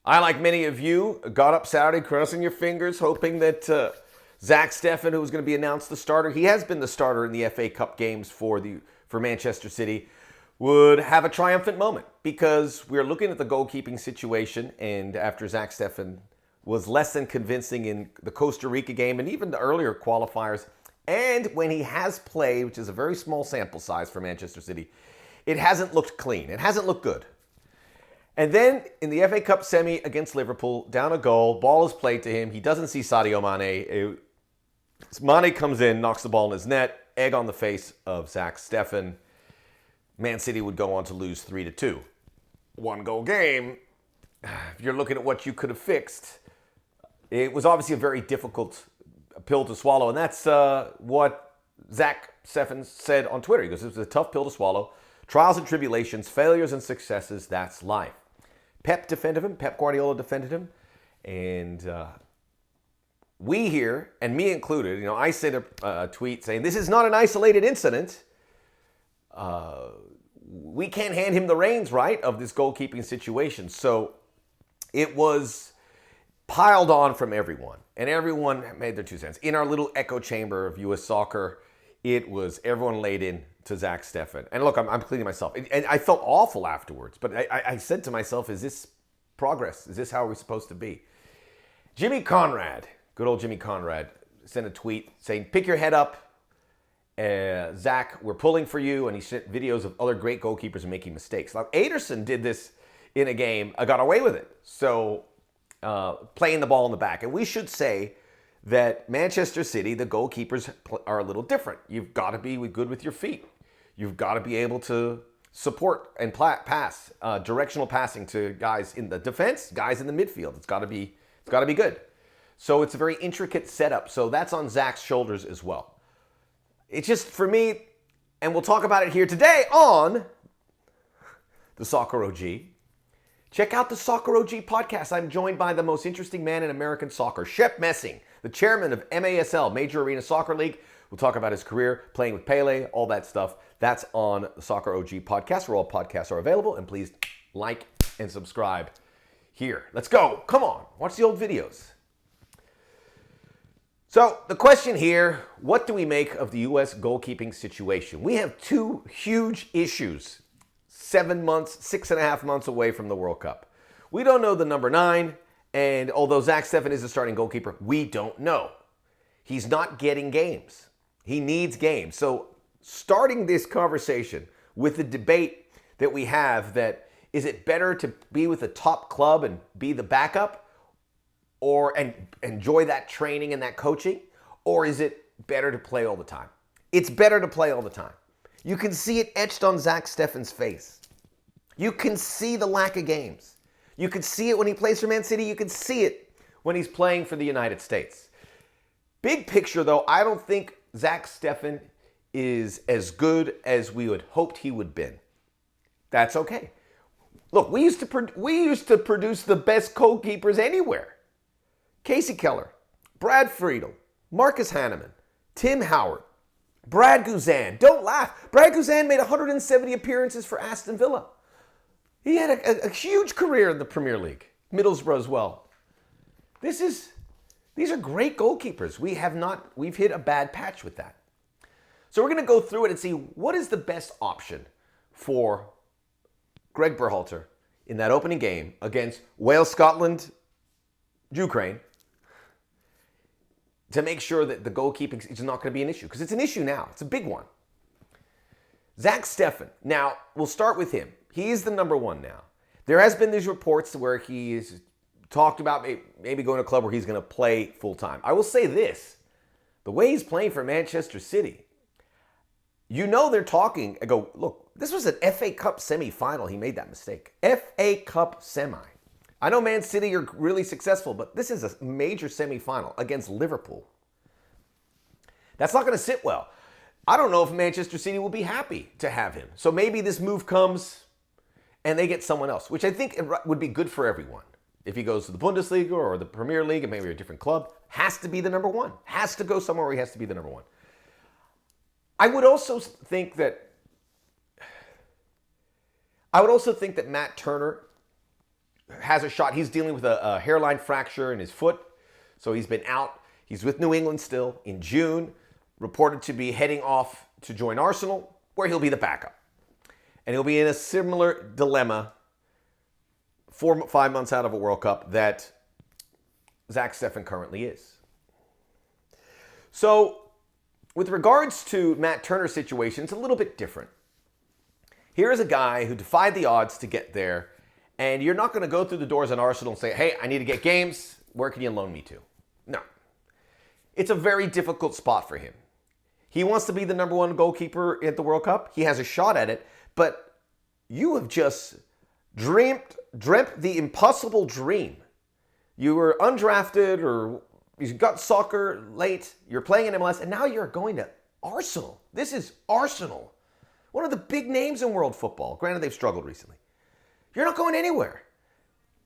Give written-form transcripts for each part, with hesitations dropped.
I, like many of you, got up Saturday crossing your fingers, hoping that Zack Steffen, who was going to be announced the starter, he has been the starter in the FA Cup games for Manchester City, would have a triumphant moment, because we're looking at the goalkeeping situation, and after Zack Steffen was less than convincing in the Costa Rica game and even the earlier qualifiers, and when he has played, which is a very small sample size for Manchester City, it hasn't looked clean. It hasn't looked good. And then in the FA Cup semi against Liverpool, down a goal, ball is played to him. He doesn't see Sadio Mane. Mane comes in, knocks the ball in his net, egg on the face of Zack Steffen. Man City would go on to lose 3-2. One goal game. If you're looking at what you could have fixed, it was obviously a very difficult pill to swallow. And that's what Zack Steffen said on Twitter. He goes, it was a tough pill to swallow. Trials and tribulations, failures and successes, that's life. Pep defended him. Pep Guardiola defended him. And we here, and me included, I sent a tweet saying, this is not an isolated incident. We can't hand him the reins, right, of this goalkeeping situation. So it was piled on from everyone. And everyone made their 2 cents. In our little echo chamber of U.S. soccer, it was everyone laid in to Zack Steffen. And look, I'm cleaning myself. And I felt awful afterwards. But I said to myself, is this progress? Is this how we're supposed to be? Jimmy Conrad, good old Jimmy Conrad, sent a tweet saying, pick your head up. Zach, we're pulling for you. And he sent videos of other great goalkeepers making mistakes. Now, Ederson did this in a game, got away with it. So playing the ball in the back. And we should say that Manchester City, the goalkeepers are a little different. You've got to be good with your feet. You've got to be able to support and pass, directional passing to guys in the defense, guys in the midfield. It's got to be good. So it's a very intricate setup. So that's on Zach's shoulders as well. It's just, for me, and we'll talk about it here today on the Soccer OG. Check out the Soccer OG podcast. I'm joined by the most interesting man in American soccer, Shep Messing, the chairman of MASL, Major Arena Soccer League. We'll talk about his career, playing with Pele, all that stuff. That's on the Soccer OG podcast, where all podcasts are available. And please like and subscribe here. Let's go. Come on. Watch the old videos. So the question here, what do we make of the U.S. goalkeeping situation? We have 2 huge issues 7 months, 6.5 months away from the World Cup. We don't know the number 9, and although Zack Steffen is a starting goalkeeper, we don't know. He's not getting games. He needs games. So starting this conversation with the debate that we have, that is it better to be with a top club and be the backup and enjoy that training and that coaching, or is it better to play all the time? It's better to play all the time. You can see it etched on Zack Steffen's face. You can see the lack of games. You can see it when he plays for Man City. You can see it when he's playing for the United States. Big picture, though, I don't think Zack Steffen is as good as we would hoped he would been. That's okay. Look, we used to produce the best goalkeepers anywhere. Casey Keller, Brad Friedel, Marcus Hanneman, Tim Howard, Brad Guzan. Don't laugh. Brad Guzan made 170 appearances for Aston Villa. He had a huge career in the Premier League. Middlesbrough as well. These are great goalkeepers. We've hit a bad patch with that. So we're going to go through it and see what is the best option for Gregg Berhalter in that opening game against Wales, Scotland, Ukraine, to make sure that the goalkeeping is not going to be an issue. Because it's an issue now. It's a big one. Zack Steffen. Now, we'll start with him. He is the number 1 now. There has been these reports where he's talked about maybe going to a club where he's going to play full-time. I will say this. The way he's playing for Manchester City, they're talking. I go, look, this was an FA Cup semi-final. He made that mistake. FA Cup semi. I know Man City are really successful, but this is a major semi-final against Liverpool. That's not going to sit well. I don't know if Manchester City will be happy to have him. So maybe this move comes and they get someone else, which I think would be good for everyone. If he goes to the Bundesliga or the Premier League and maybe a different club, has to be the number 1. Has to go somewhere where he has to be the number 1. I would also think that Matt Turner has a shot. He's dealing with a hairline fracture in his foot, so he's been out. He's with New England still in June, reported to be heading off to join Arsenal, where he'll be the backup. And he'll be in a similar dilemma 4-5 months out of a World Cup that Zack Steffen currently is. So, with regards to Matt Turner's situation, it's a little bit different. Here is a guy who defied the odds to get there, and you're not going to go through the doors at Arsenal and say, hey, I need to get games. Where can you loan me to? No. It's a very difficult spot for him. He wants to be the number one goalkeeper at the World Cup. He has a shot at it, but you have just dreamt the impossible dream. You were undrafted, or you got soccer late, you're playing in MLS, and now you're going to Arsenal. This is Arsenal. One of the big names in world football. Granted, they've struggled recently. You're not going anywhere.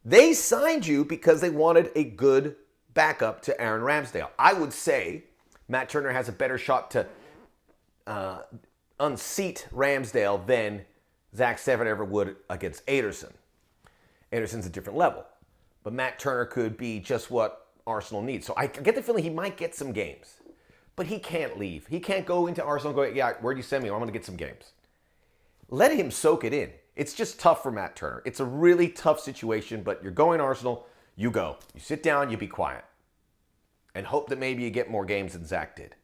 They signed you because they wanted a good backup to Aaron Ramsdale. I would say Matt Turner has a better shot to unseat Ramsdale than Zack Steffen ever would against Ederson. Ederson's a different level. But Matt Turner could be just what Arsenal needs. So I get the feeling he might get some games. But he can't leave. He can't go into Arsenal and go, yeah, where'd you send me? I'm going to get some games. Let him soak it in. It's just tough for Matt Turner. It's a really tough situation, but you're going to Arsenal, you go. You sit down, you be quiet. And hope that maybe you get more games than Zach did.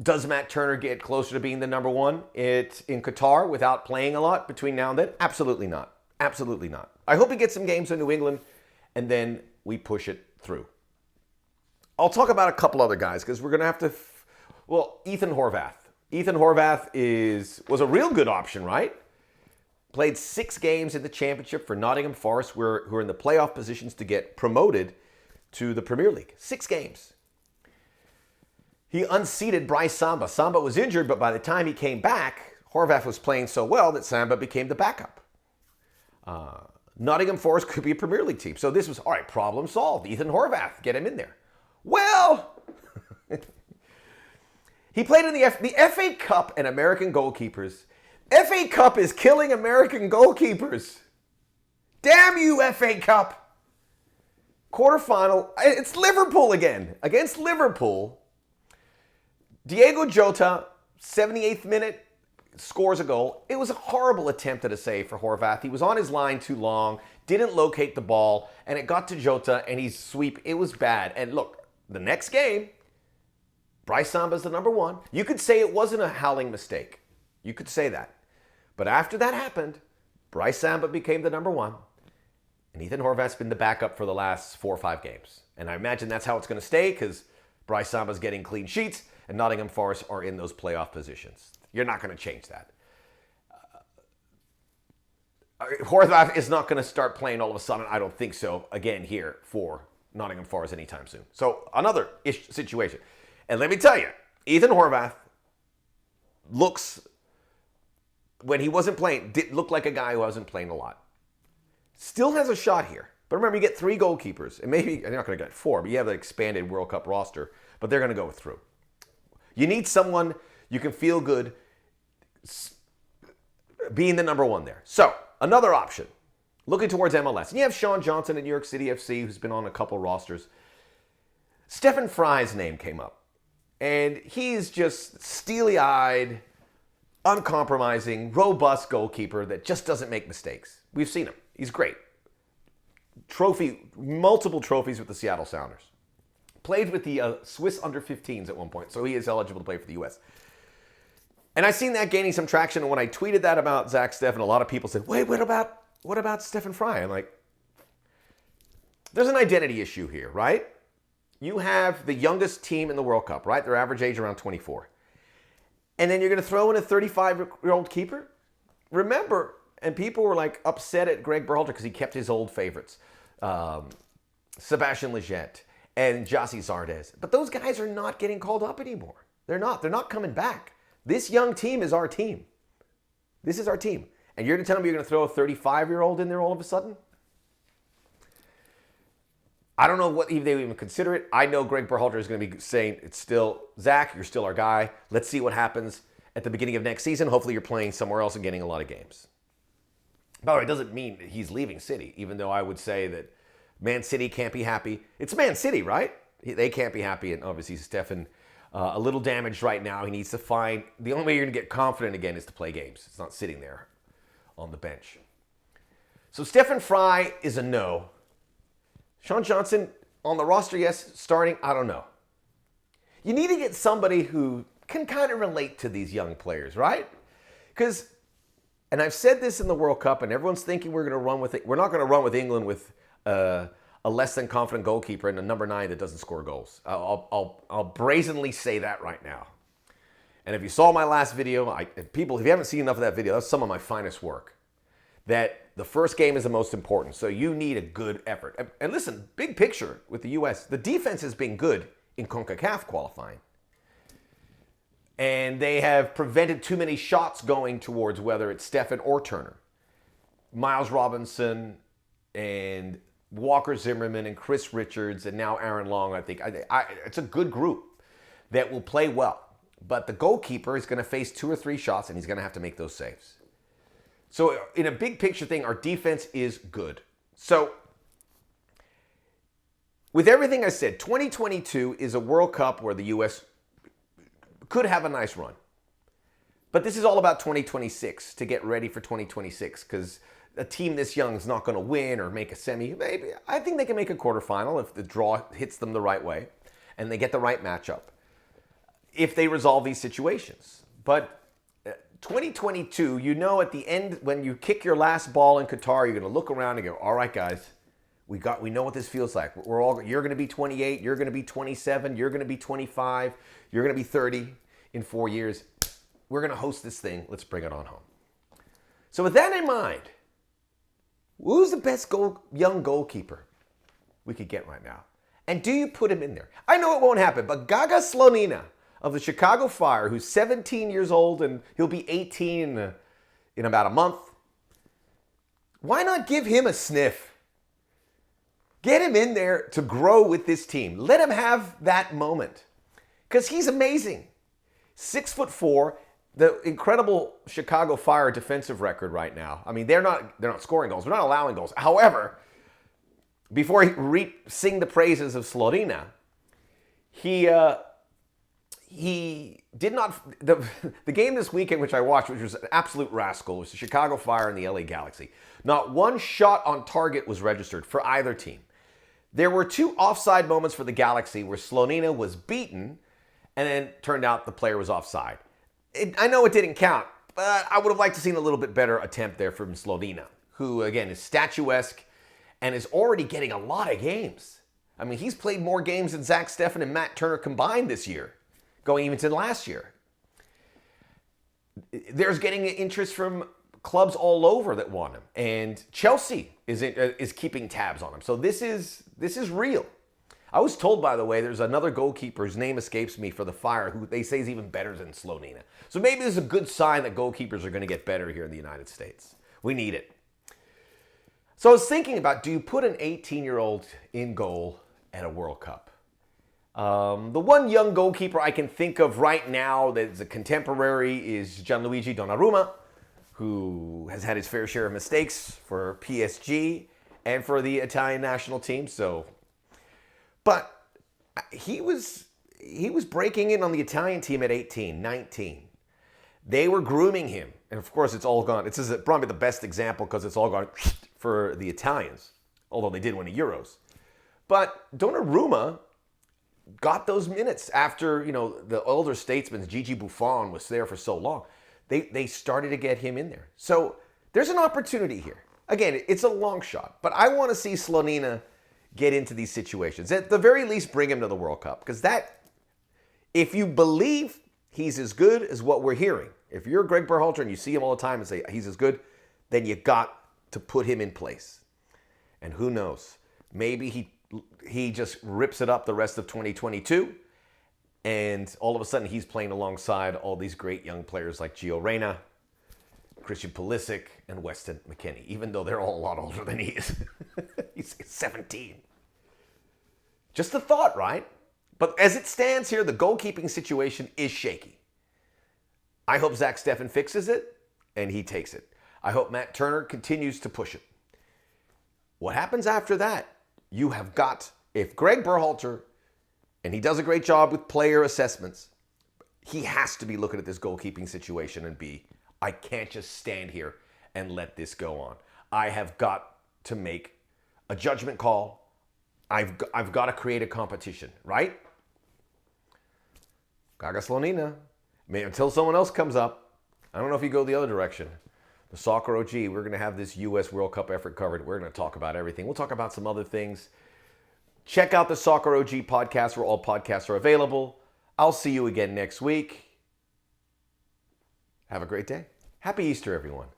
Does Matt Turner get closer to being the number one in Qatar without playing a lot between now and then? Absolutely not. Absolutely not. I hope he gets some games in New England, and then we push it through. I'll talk about a couple other guys, because we're going to have to... Ethan Horvath. Ethan Horvath was a real good option, right? Played 6 games in the championship for Nottingham Forest, who are in the playoff positions to get promoted to the Premier League. 6 games. He unseated Bryce Samba. Samba was injured, but by the time he came back, Horvath was playing so well that Samba became the backup. Nottingham Forest could be a Premier League team. So this was, all right, problem solved. Ethan Horvath, get him in there. Well, he played in the FA Cup and American Goalkeepers. FA Cup is killing American goalkeepers. Damn you, FA Cup. Quarterfinal, it's Liverpool again. Against Liverpool, Diego Jota, 78th minute, scores a goal. It was a horrible attempt at a save for Horvath. He was on his line too long, didn't locate the ball, and it got to Jota, and he's sweep. It was bad. And look, the next game, Bryce Samba's the number one. You could say it wasn't a howling mistake. You could say that. But after that happened, Bryce Samba became the number one, and Ethan Horvath's been the backup for the last 4 or 5 games. And I imagine that's how it's going to stay, because Bryce Samba's getting clean sheets, and Nottingham Forest are in those playoff positions. You're not going to change that. Horvath is not going to start playing all of a sudden, I don't think so, again here for Nottingham Forest anytime soon. So another situation. And let me tell you, Ethan Horvath looks, when he wasn't playing, did look like a guy who wasn't playing a lot. Still has a shot here. But remember, you get 3 goalkeepers, and maybe, you're not going to get 4, but you have an expanded World Cup roster, but they're going to go through. You need someone you can feel good being the number one there. So, another option, looking towards MLS. And you have Sean Johnson at New York City FC, who's been on a couple rosters. Stefan Frai's name came up. And he's just steely-eyed, uncompromising, robust goalkeeper that just doesn't make mistakes. We've seen him. He's great. Multiple trophies with the Seattle Sounders. Played with the Swiss under-15s at one point, so he is eligible to play for the U.S. And I've seen that gaining some traction, and when I tweeted that about Zack Steffen, a lot of people said, wait, what about Stefan Frei? I'm like, there's an identity issue here, right? You have the youngest team in the World Cup, right? Their average age around 24. And then you're going to throw in a 35-year-old keeper? Remember, and people were like upset at Gregg Berhalter because he kept his old favorites. Sebastian Lletget and Jossie Zardes. But those guys are not getting called up anymore. They're not coming back. This young team is our team. This is our team. And you're going to tell me you're going to throw a 35-year-old in there all of a sudden? I don't know what if they would even consider it. I know Gregg Berhalter is going to be saying, it's still, Zach, you're still our guy. Let's see what happens at the beginning of next season. Hopefully you're playing somewhere else and getting a lot of games. By the way, it doesn't mean he's leaving City, even though I would say that Man City can't be happy. It's Man City, right? They can't be happy, and obviously Steffen a little damaged right now. He needs to find, the only way you're going to get confident again is to play games. It's not sitting there on the bench. So Stefan Frei is a no. Sean Johnson on the roster, yes. Starting, I don't know. You need to get somebody who can kind of relate to these young players, right? Because, and I've said this in the World Cup, and everyone's thinking we're going to run with it. We're not going to run with England with a less than confident goalkeeper and a number 9 that doesn't score goals. I'll brazenly say that right now. And if you saw my last video, people, if you haven't seen enough of that video, that's some of my finest work. That the first game is the most important, so you need a good effort. And listen, big picture with the U.S., the defense has been good in CONCACAF qualifying. And they have prevented too many shots going towards whether it's Steffen or Turner. Miles Robinson and Walker Zimmerman and Chris Richards and now Aaron Long, I think. It's a good group that will play well. But the goalkeeper is going to face 2 or 3 shots, and he's going to have to make those saves. So in a big picture thing, our defense is good. So with everything I said, 2022 is a World Cup where the U.S. could have a nice run. But this is all about 2026, to get ready for 2026, because a team this young is not going to win or make a semi. Maybe I think they can make a quarterfinal if the draw hits them the right way and they get the right matchup, if they resolve these situations. But 2022, you know, at the end, when you kick your last ball in Qatar, you're going to look around and go, all right, guys, we know what this feels like. You're going to be 28, you're going to be 27, you're going to be 25, you're going to be 30 in 4 years. We're going to host this thing. Let's bring it on home. So with that in mind, who's the best young goalkeeper we could get right now? And do you put him in there? I know it won't happen, but Gaga Slonina of the Chicago Fire, who's 17 years old, and he'll be 18 in about a month. Why not give him a sniff? Get him in there to grow with this team. Let him have that moment. Because he's amazing. 6'4", the incredible Chicago Fire defensive record right now. I mean, they're not scoring goals. They're not allowing goals. However, before I sing the praises of Slonina, he did not, the game this weekend, which I watched, which was an absolute rascal, was the Chicago Fire and the LA Galaxy. Not one shot on target was registered for either team. There were 2 offside moments for the Galaxy where Slonina was beaten, and then turned out the player was offside. I know it didn't count, but I would have liked to seen a little bit better attempt there from Slonina, who, again, is statuesque and is already getting a lot of games. I mean, he's played more games than Zack Steffen and Matt Turner combined this year, going even to last year. There's getting interest from clubs all over that want him, and Chelsea is keeping tabs on him. So this is real. I was told, by the way, there's another goalkeeper whose name escapes me for the Fire, who they say is even better than Slonina. So maybe this is a good sign that goalkeepers are going to get better here in the United States. We need it. So I was thinking about, do you put an 18-year-old in goal at a World Cup? The one young goalkeeper I can think of right now that's a contemporary is Gianluigi Donnarumma, who has had his fair share of mistakes for PSG and for the Italian national team. But he was breaking in on the Italian team at 18, 19. They were grooming him. And of course, it's all gone. This is probably the best example because it's all gone for the Italians, although they did win the Euros. But Donnarumma got those minutes after, the older statesman, Gigi Buffon, was there for so long. They started to get him in there. So there's an opportunity here. Again, it's a long shot, but I want to see Slonina get into these situations. At the very least, bring him to the World Cup. Because if you believe he's as good as what we're hearing, if you're Gregg Berhalter and you see him all the time and say he's as good, then you got to put him in place. And who knows? Maybe he just rips it up the rest of 2022, and all of a sudden he's playing alongside all these great young players like Gio Reyna, Christian Pulisic, and Weston McKennie, even though they're all a lot older than he is. He's 17. Just a thought, right? But as it stands here, the goalkeeping situation is shaky. I hope Zack Steffen fixes it, and he takes it. I hope Matt Turner continues to push it. What happens after that? You have got, if Gregg Berhalter, and he does a great job with player assessments, he has to be looking at this goalkeeping situation and I can't just stand here and let this go on. I have got to make a judgment call. I've got to create a competition, right? Gaga Slonina. Until someone else comes up, I don't know if you go the other direction. The Soccer OG, we're going to have this U.S. World Cup effort covered. We're going to talk about everything. We'll talk about some other things. Check out the Soccer OG podcast where all podcasts are available. I'll see you again next week. Have a great day. Happy Easter, everyone.